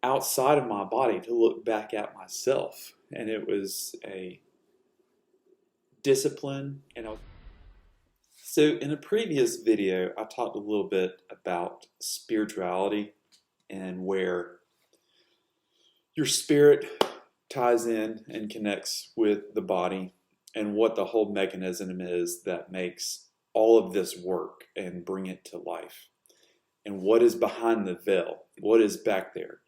outside of my body to look back at myself. And it was a discipline. So in a previous video, I talked a little bit about spirituality and where your spirit ties in and connects with the body and what the whole mechanism is that makes all of this work and bring it to life. And what is behind the veil? What is back there?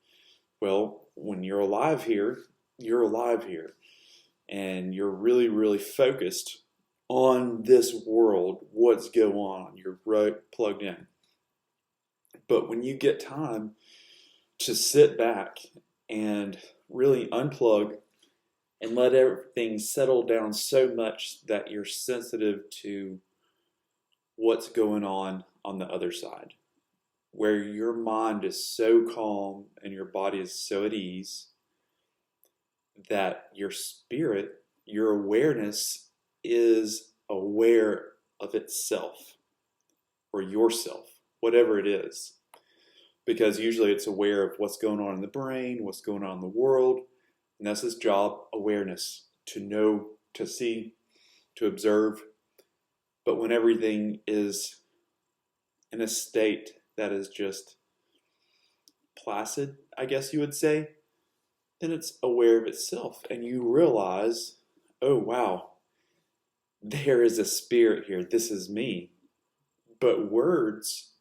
Well, when you're alive here, you're alive here. And you're really, really focused on this world, what's going on. You're right plugged in. But when you get time to sit back and really unplug and let everything settle down so much that you're sensitive to what's going on the other side, where your mind is so calm and your body is so at ease that your spirit, your awareness is aware of itself or yourself, whatever it is. Because usually it's aware of what's going on in the brain, what's going on in the world, and that's its job, awareness, to know, to see, to observe. But when everything is in a state that is just placid, I guess you would say, then it's aware of itself. And you realize, oh wow, there is a spirit here. This is me. But words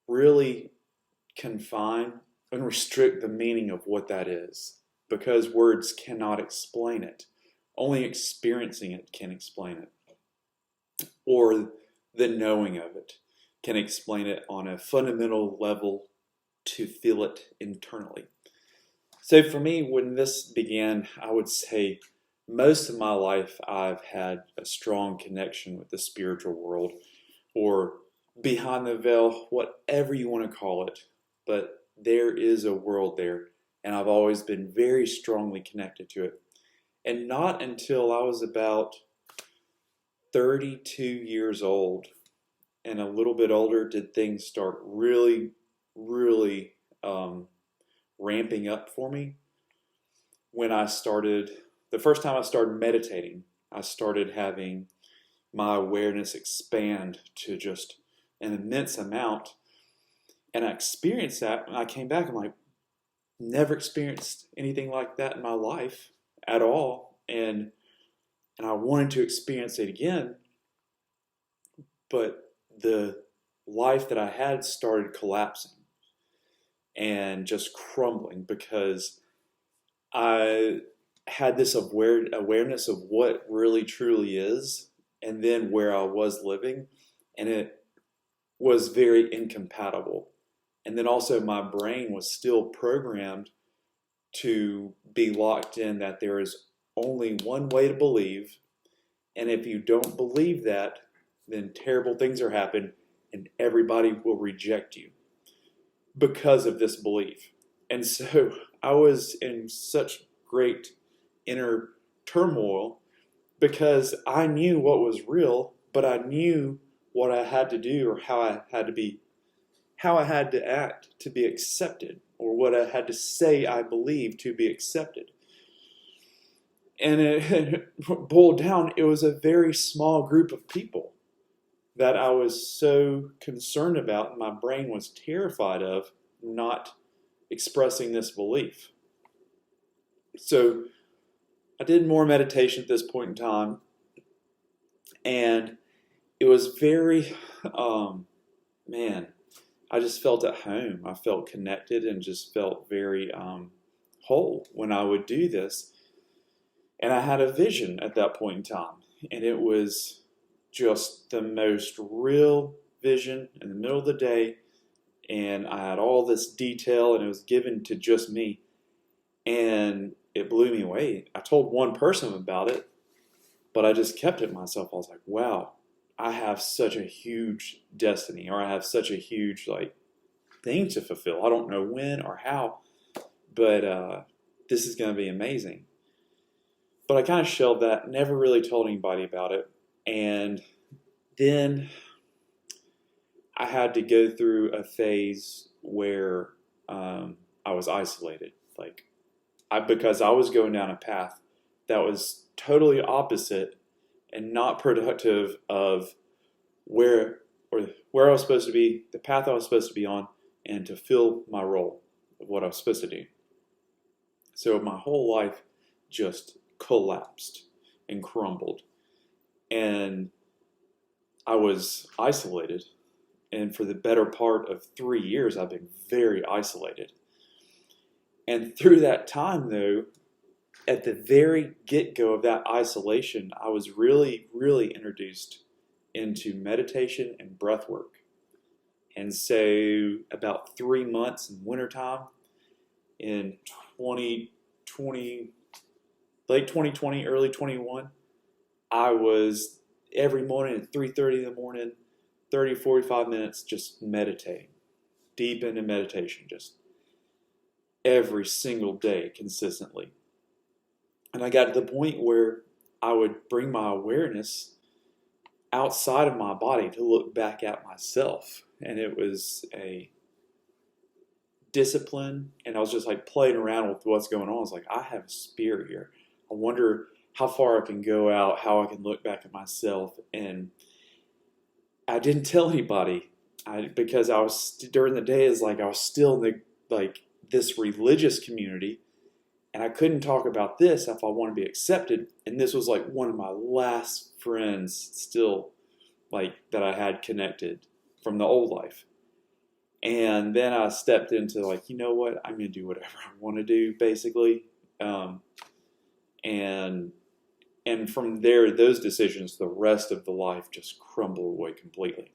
really confine and restrict the meaning of what that is, because words cannot explain it. Only experiencing it can explain it, or the knowing of it can explain it on a fundamental level to feel it internally. So for me, when this began, I would say most of my life I've had a strong connection with the spiritual world, or behind the veil, whatever you want to call it. But there is a world there, and I've always been very strongly connected to it. And not until I was about 32 years old and a little bit older did things start really, really ramping up for me. When I started, the first time I started meditating, I started having my awareness expand to just an immense amount. And I experienced that, and I came back, I'm like, never experienced anything like that in my life at all. And I wanted to experience it again, but the life that I had started collapsing and just crumbling, because I had this awareness of what really truly is, and then where I was living, and it was very incompatible. And then also my brain was still programmed to be locked in that there is only one way to believe, and if you don't believe that, then terrible things are happening and everybody will reject you because of this belief. And so I was in such great inner turmoil because I knew what was real, but I knew what I had to do, or how I had to act to be accepted, or what I had to say I believed to be accepted. And it boiled down, it was a very small group of people that I was so concerned about, and my brain was terrified of not expressing this belief. So I did more meditation at this point in time, and it was very, I just felt at home. I felt connected and just felt very whole when I would do this. And I had a vision at that point in time, and it was just the most real vision in the middle of the day, and I had all this detail, and it was given to just me, and it blew me away. I told one person about it, but I just kept it myself. I was like, wow, I have such a huge destiny, or I have such a huge thing to fulfill. I don't know when or how, but this is going to be amazing. But I kind of shelved that, never really told anybody about it. And then I had to go through a phase where I was isolated. Because I was going down a path that was totally opposite and not productive of where I was supposed to be, the path I was supposed to be on, and to fill my role of what I was supposed to do. So my whole life just collapsed and crumbled. And I was isolated. And for the better part of 3 years, I've been very isolated. And through that time, though, at the very get-go of that isolation, I was really, really introduced into meditation and breath work. And so about 3 months in wintertime in 2020, late 2020, early 21, I was every morning at 3:30 in the morning, 30, 45 minutes just meditating, deep into meditation, just every single day consistently. And I got to the point where I would bring my awareness outside of my body to look back at myself. And it was a discipline, and I was just like playing around with what's going on. I was like, I have a spirit here. I wonder how far I can go out, how I can look back at myself. And I didn't tell anybody because I was during the day is like I was still in the this religious community, and I couldn't talk about this if I want to be accepted. And this was like one of my last friends still that I had connected from the old life. And then I stepped into you know what, I'm going to do whatever I want to do, basically. And from there, those decisions, the rest of the life just crumbled away completely.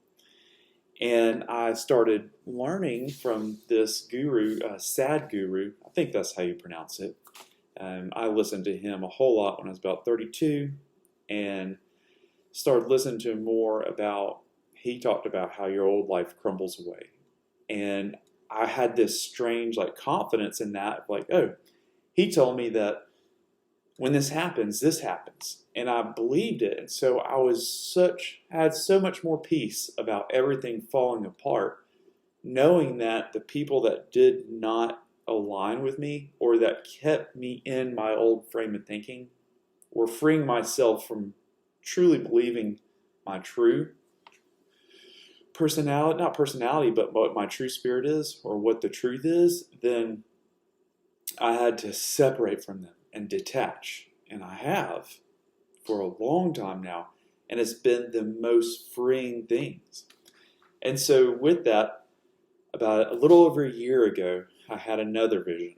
And I started learning from this guru, Sadhguru. I think that's how you pronounce it. I listened to him a whole lot when I was about 32, and started listening to him more about, he talked about how your old life crumbles away. And I had this strange confidence in that, oh, he told me that when this happens, this happens. And I believed it. And so I had so much more peace about everything falling apart, knowing that the people that did not align with me or that kept me in my old frame of thinking were freeing myself from truly believing my true personality, not personality, but what my true spirit is or what the truth is. Then I had to separate from them and detach. And I have for a long time now. And it's been the most freeing things. And so with that, about a little over a year ago, I had another vision.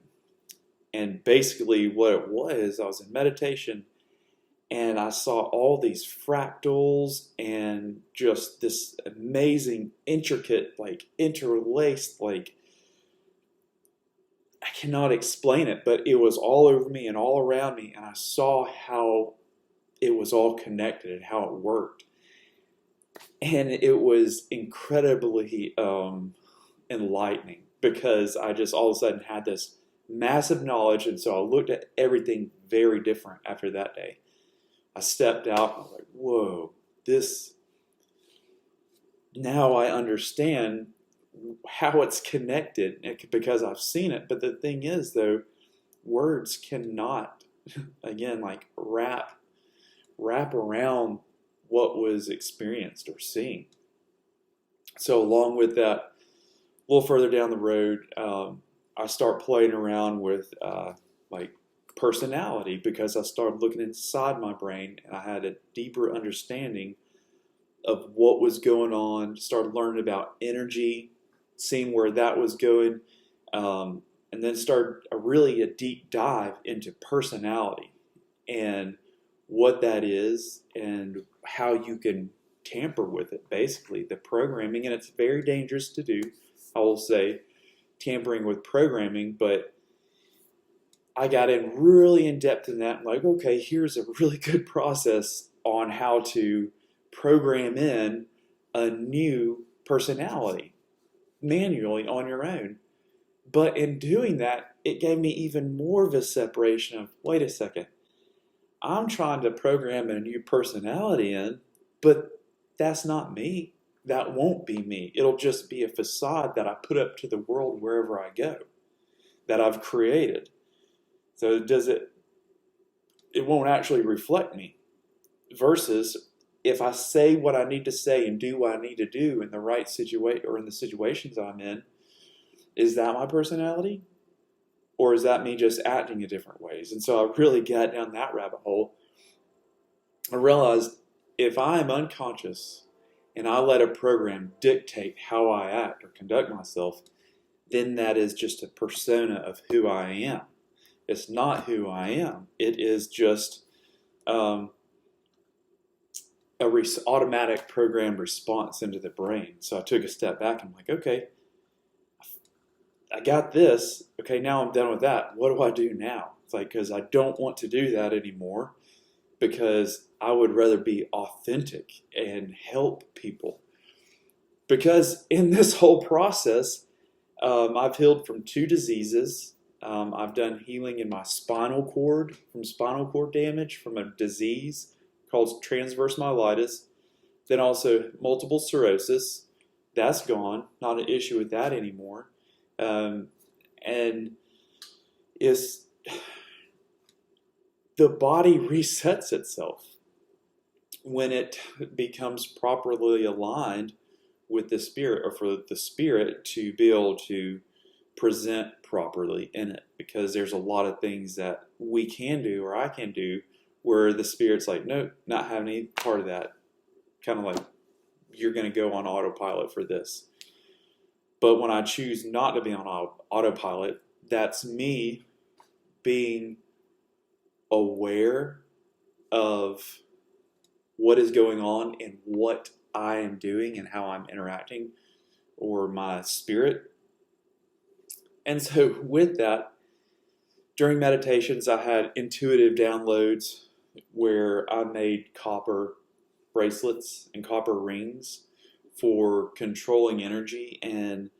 And basically what it was, I was in meditation and I saw all these fractals and just this amazing, intricate, interlaced, I cannot explain it, but it was all over me and all around me, and I saw how it was all connected and how it worked. And it was incredibly enlightening because I just all of a sudden had this massive knowledge, and so I looked at everything very different after that day. I stepped out and I was like, whoa, now I understand how it's connected because I've seen it. But the thing is, though, words cannot, again, wrap around what was experienced or seen. So along with that, a little further down the road, I start playing around with personality because I started looking inside my brain and I had a deeper understanding of what was going on, started learning about energy, seeing where that was going, and then started a deep dive into personality and what that is and how you can tamper with it, basically, the programming. And it's very dangerous to do, I will say, tampering with programming, but I got in really in depth in that. I'm okay, here's a really good process on how to program in a new personality manually on your own. But in doing that, it gave me even more of a separation of, wait a second, I'm trying to program a new personality in, but that's not me. That won't be me. It'll just be a facade that I put up to the world wherever I go. that I've created. So it won't actually reflect me. Versus if I say what I need to say and do what I need to do in the right situation or in the situations I'm in, is that my personality? Or is that me just acting in different ways? And so I really got down that rabbit hole. I realized if I am unconscious and I let a program dictate how I act or conduct myself, then that is just a persona of who I am. It's not who I am. It is just a automatic programmed response into the brain. So I took a step back and I'm like, okay, I got this. Okay, now I'm done with that. What do I do now? It's like, because I don't want to do that anymore, because I would rather be authentic and help people. Because in this whole process, I've healed from 2 diseases. I've done healing in my spinal cord from spinal cord damage from a disease called transverse myelitis. Then also multiple sclerosis. That's gone. Not an issue with that anymore. And is the body resets itself when it becomes properly aligned with the spirit, or for the spirit to be able to present properly in it. Because there's a lot of things that we can do, or I can do, where the spirit's like, nope, not having any part of that. Kind of like, you're going to go on autopilot for this. But when I choose not to be on autopilot, that's me being aware of what is going on and what I am doing and how I'm interacting, or my spirit. And so with that, during meditations, I had intuitive downloads where I made copper bracelets and copper rings for controlling energy and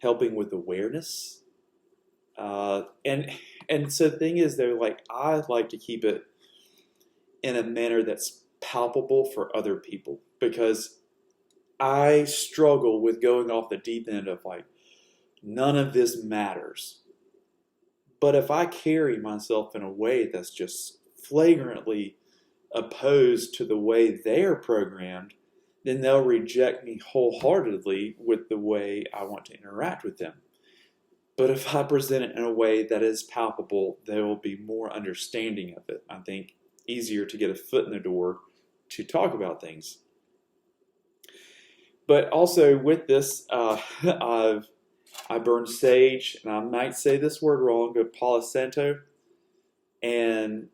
helping with awareness. And so the thing is, though, like, I like to keep it in a manner that's palpable for other people, because I struggle with going off the deep end of like, none of this matters. But if I carry myself in a way that's just flagrantly opposed to the way they're programmed, then they'll reject me wholeheartedly with the way I want to interact with them. But if I present it in a way that is palpable, they will be more understanding of it. I think easier to get a foot in the door to talk about things. But also with this, I burned sage, and I might say this word wrong, but Palo Santo. And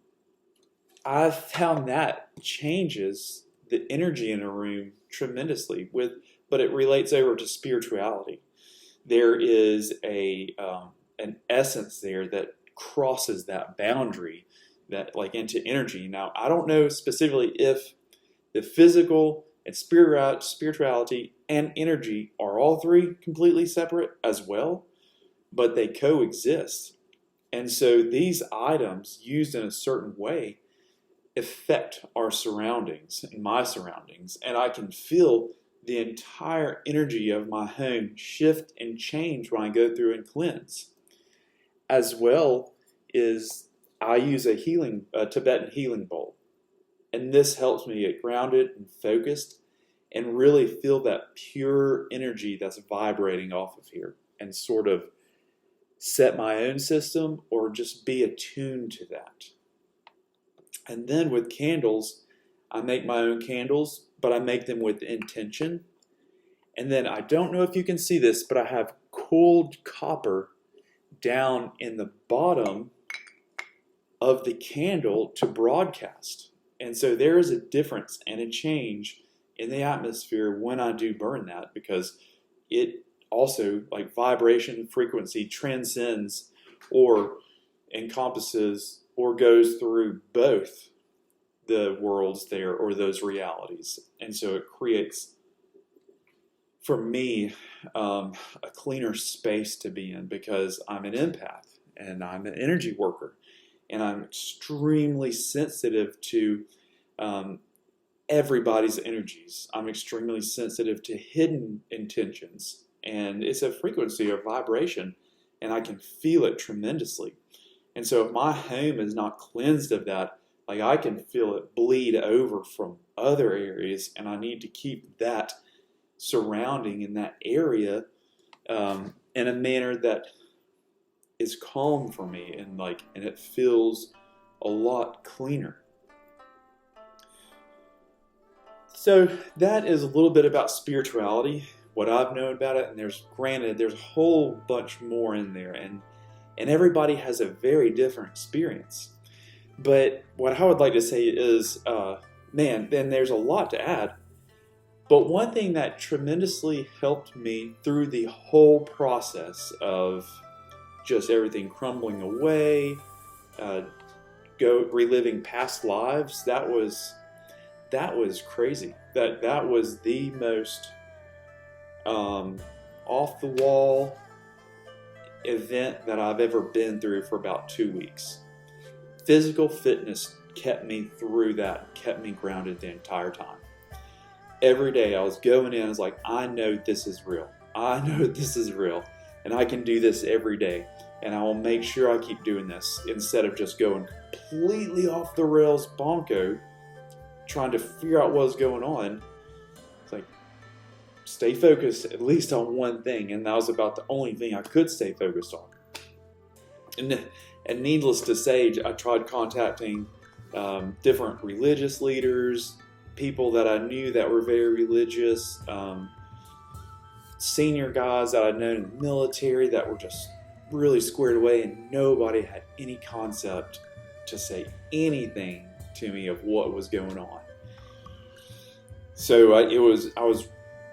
I've found that changes the energy in a room tremendously, but it relates over to spirituality. There is an essence there that crosses that boundary, that like into energy. Now, I don't know specifically if the physical and spirituality and energy are all 3 completely separate as well, but they coexist. And so these items used in a certain way affect our surroundings and my surroundings, and I can feel the entire energy of my home shift and change when I go through and cleanse. As well as I use a Tibetan healing bowl, and this helps me get grounded and focused and really feel that pure energy that's vibrating off of here, and sort of set my own system or just be attuned to that. And then with candles, I make my own candles, but I make them with intention. And then I don't know if you can see this, but I have cooled copper down in the bottom of the candle to broadcast. And so there is a difference and a change in the atmosphere when I do burn that, because it also, like, vibration frequency transcends or encompasses or goes through both the worlds there, or those realities. And so it creates, for me, a cleaner space to be in, because I'm an empath and I'm an energy worker, and I'm extremely sensitive to everybody's energies. I'm extremely sensitive to hidden intentions, and it's a frequency or vibration and I can feel it tremendously. And so if my home is not cleansed of that, like I can feel it bleed over from other areas, and I need to keep that surrounding in that area in a manner that is calm for me, and it feels a lot cleaner. So that is a little bit about spirituality, what I've known about it, and there's a whole bunch more in there, and everybody has a very different experience. But what I would like to say is, then there's a lot to add. But one thing that tremendously helped me through the whole process of just everything crumbling away, reliving past lives, that was crazy. That was the most off the wall event that I've ever been through for about 2 weeks. Physical fitness kept me through that, kept me grounded the entire time. Every day I was going in, I was like, I know this is real. I know this is real. And I can do this every day. And I will make sure I keep doing this instead of just going completely off the rails bonko, trying to figure out what's going on. It's like, stay focused at least on one thing. And that was about the only thing I could stay focused on. And needless to say, I tried contacting different religious leaders, people that I knew that were very religious, senior guys that I'd known in the military that were just really squared away, and nobody had any concept to say anything to me of what was going on. So I was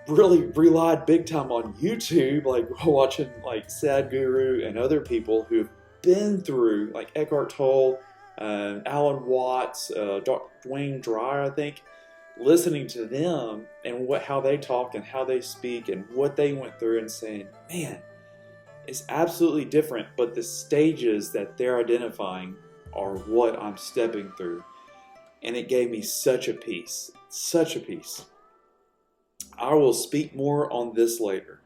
really relied big time on YouTube, like watching like Sadhguru and other people who've been through, like Eckhart Tolle, Alan Watts, Dr. Dwayne Dreyer, I think, listening to them and how they talk and how they speak and what they went through, and saying, man, it's absolutely different, but the stages that they're identifying are what I'm stepping through. And it gave me such a peace, such a peace. I will speak more on this later.